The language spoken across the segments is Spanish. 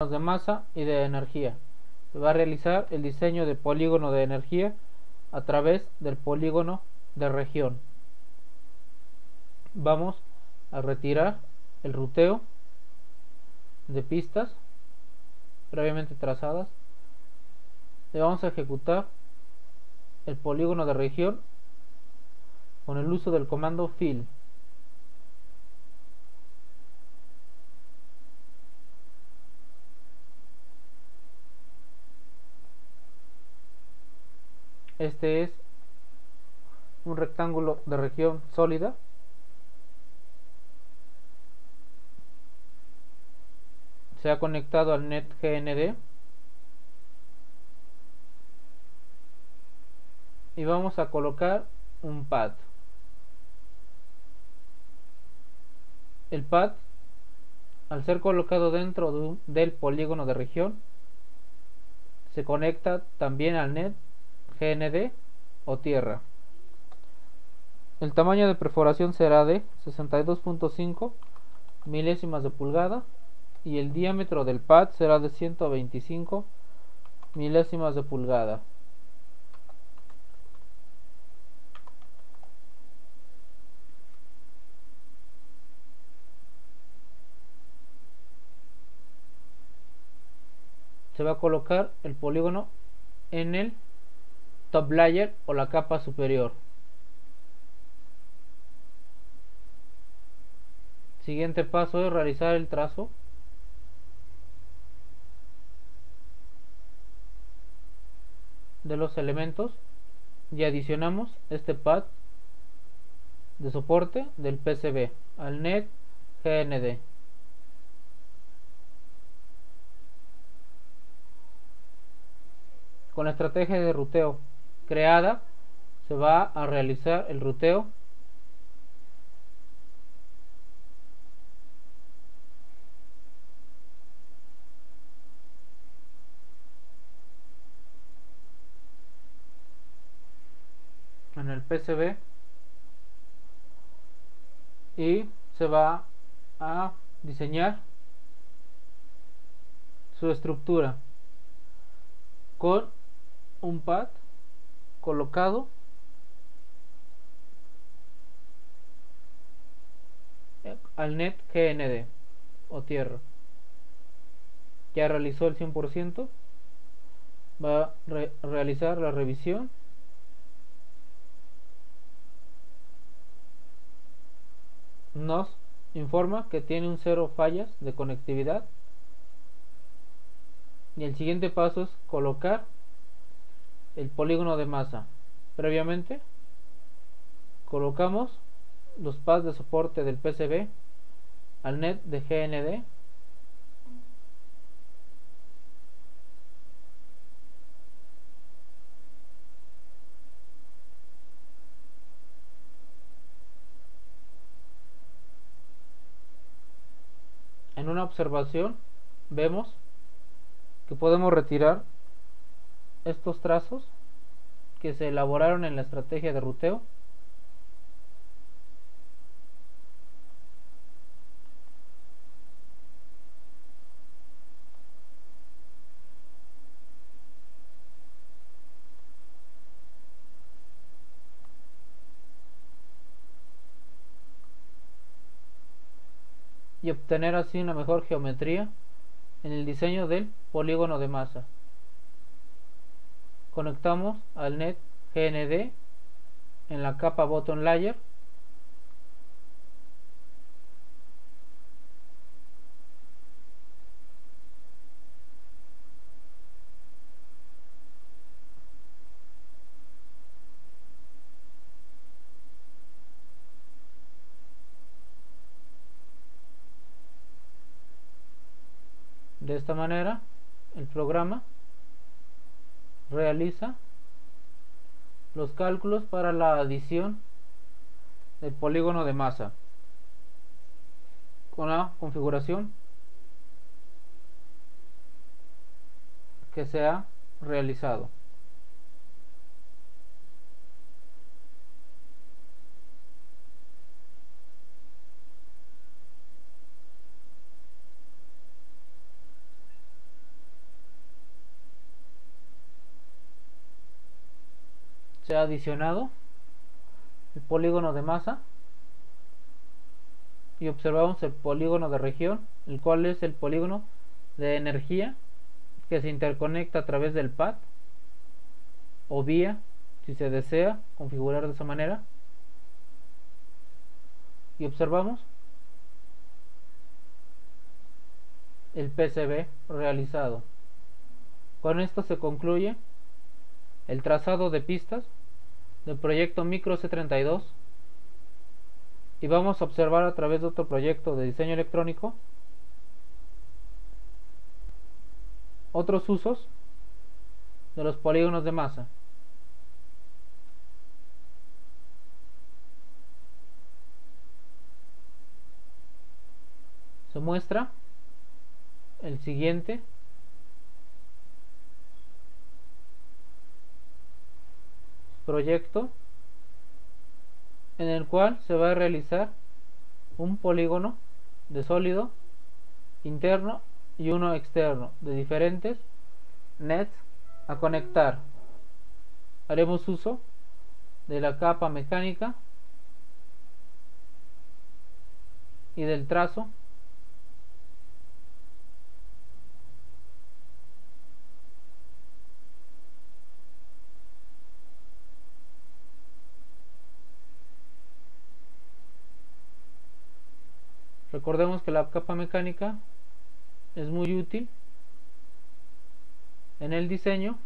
de masa y de energía. Se va a realizar el diseño de polígono de energía a través del polígono de región. Vamos a retirar el ruteo de pistas previamente trazadas y vamos a ejecutar el polígono de región con el uso del comando fill. Este es un rectángulo de región sólida. Se ha conectado al net GND y vamos a colocar un pad. El pad, al ser colocado dentro del polígono de región, se conecta también al net GND o tierra. El tamaño de perforación será de 62.5 milésimas de pulgada y el diámetro del pad será de 125 milésimas de pulgada. Se va a colocar el polígono en el top layer o la capa superior. Siguiente paso es realizar el trazo de los elementos y adicionamos este pad de soporte del PCB al net GND. Con la estrategia de ruteo creada se va a realizar el ruteo en el PCB y se va a diseñar su estructura con un pad colocado al net GND o tierra. Ya realizó el 100%, va a realizar la revisión nos informa que tiene un 0 fallas de conectividad y el siguiente paso es colocar el polígono de masa. Previamente colocamos los pads de soporte del PCB al net de GND en una observación vemos que podemos retirar estos trazos que se elaboraron en la estrategia de ruteo y obtener así una mejor geometría en el diseño del polígono de masa. Conectamos al net GND en la capa bottom layer de esta manera. El programa realiza los cálculos para la adición del polígono de masa con la configuración que se ha realizado. se ha adicionado el polígono de masa y observamos el polígono de región, el cual es el polígono de energía que se interconecta a través del pad o vía, si se desea configurar de esa manera, y observamos el PCB realizado. Con esto se concluye el trazado de pistas del proyecto Micro C32 y vamos a observar a través de otro proyecto de diseño electrónico otros usos de los polígonos de masa. Se muestra el siguiente proyecto en el cual se va a realizar un polígono de sólido interno y uno externo de diferentes nets a conectar. Haremos uso de la capa mecánica y del trazo Recordemos que la capa mecánica es muy útil en el diseño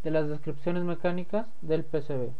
de las descripciones mecánicas del PCB.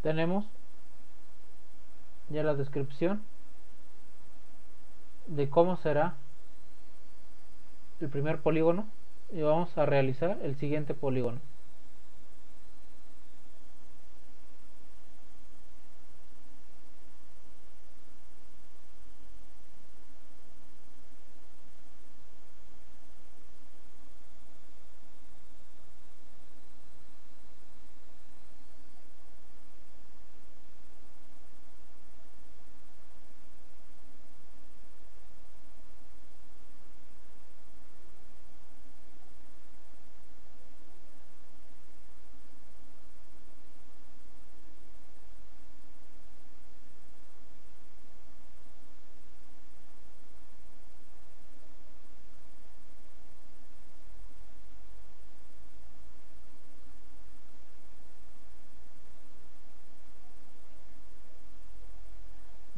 Tenemos ya la descripción de cómo será el primer polígono y vamos a realizar el siguiente polígono.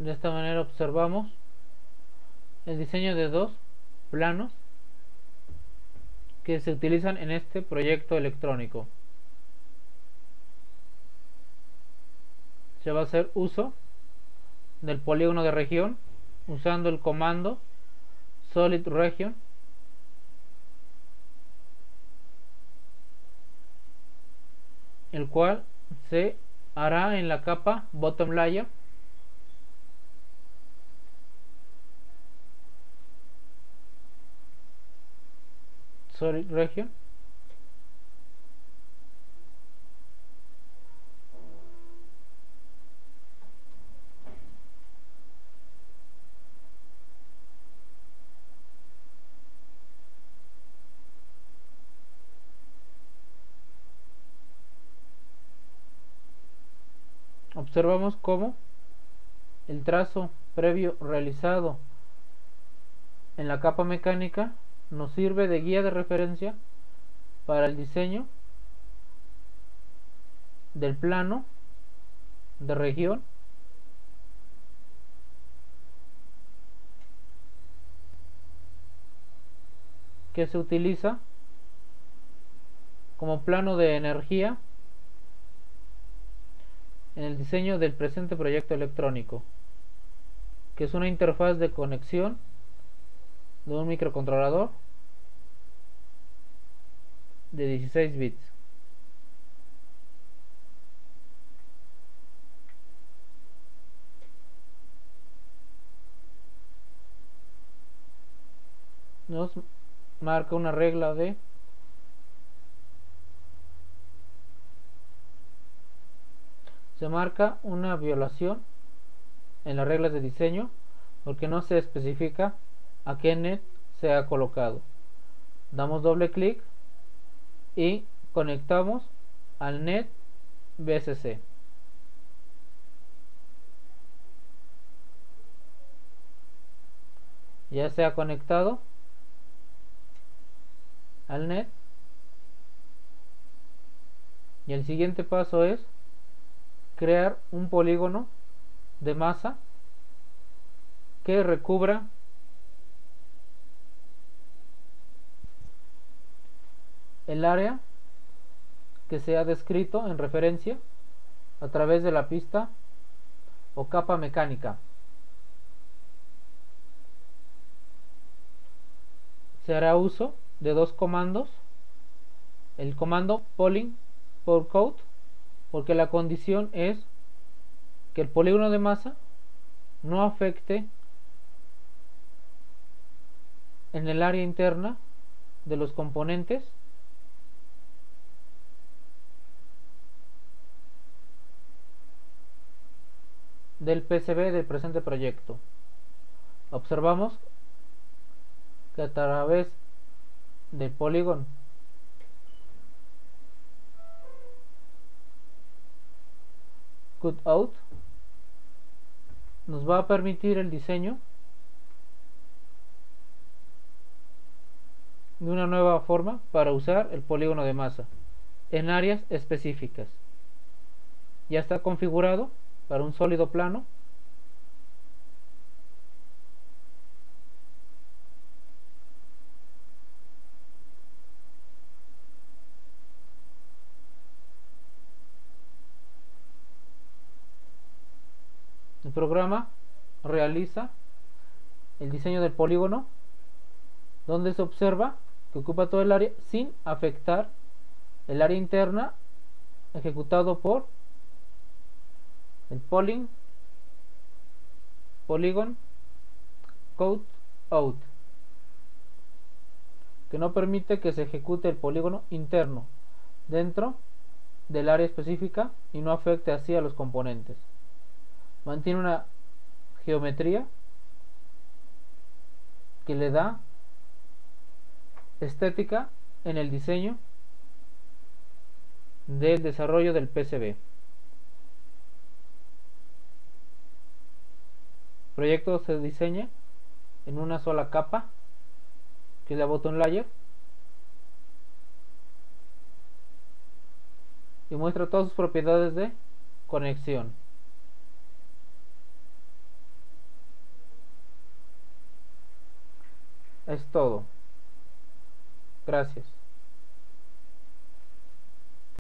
De esta manera observamos el diseño de dos planos que se utilizan en este proyecto electrónico. Se va a hacer uso del polígono de región usando el comando solid region el cual se hará en la capa bottom layer. Solid region. Observamos cómo el trazo previo realizado en la capa mecánica nos sirve de guía de referencia para el diseño del plano de región que se utiliza como plano de energía en el diseño del presente proyecto electrónico, que es una interfaz de conexión de un microcontrolador de 16 bits. Nos marca una regla de se marca una violación en las reglas de diseño porque no se especifica a qué net se ha colocado. Damos doble clic y conectamos al net BSC. Ya se ha conectado al net y el siguiente paso es crear un polígono de masa que recubra el área que se ha descrito en referencia a través de la pista o capa mecánica. Se hará uso de dos comandos: el comando polling por code, porque la condición es que el polígono de masa no afecte en el área interna de los componentes del PCB del presente proyecto. Observamos que a través del polígono cutout nos va a permitir el diseño de una nueva forma para usar el polígono de masa en áreas específicas. Ya está configurado para un sólido plano. El programa realiza el diseño del polígono, donde se observa que ocupa todo el área sin afectar el área interna, ejecutado por el polygon cutout, que no permite que se ejecute el polígono interno dentro del área específica y no afecte así a los componentes. Mantiene una geometría que le da estética en el diseño del desarrollo del PCB. El proyecto se diseña en una sola capa, que es la bottom layer, y muestra todas sus propiedades de conexión. Es todo. Gracias.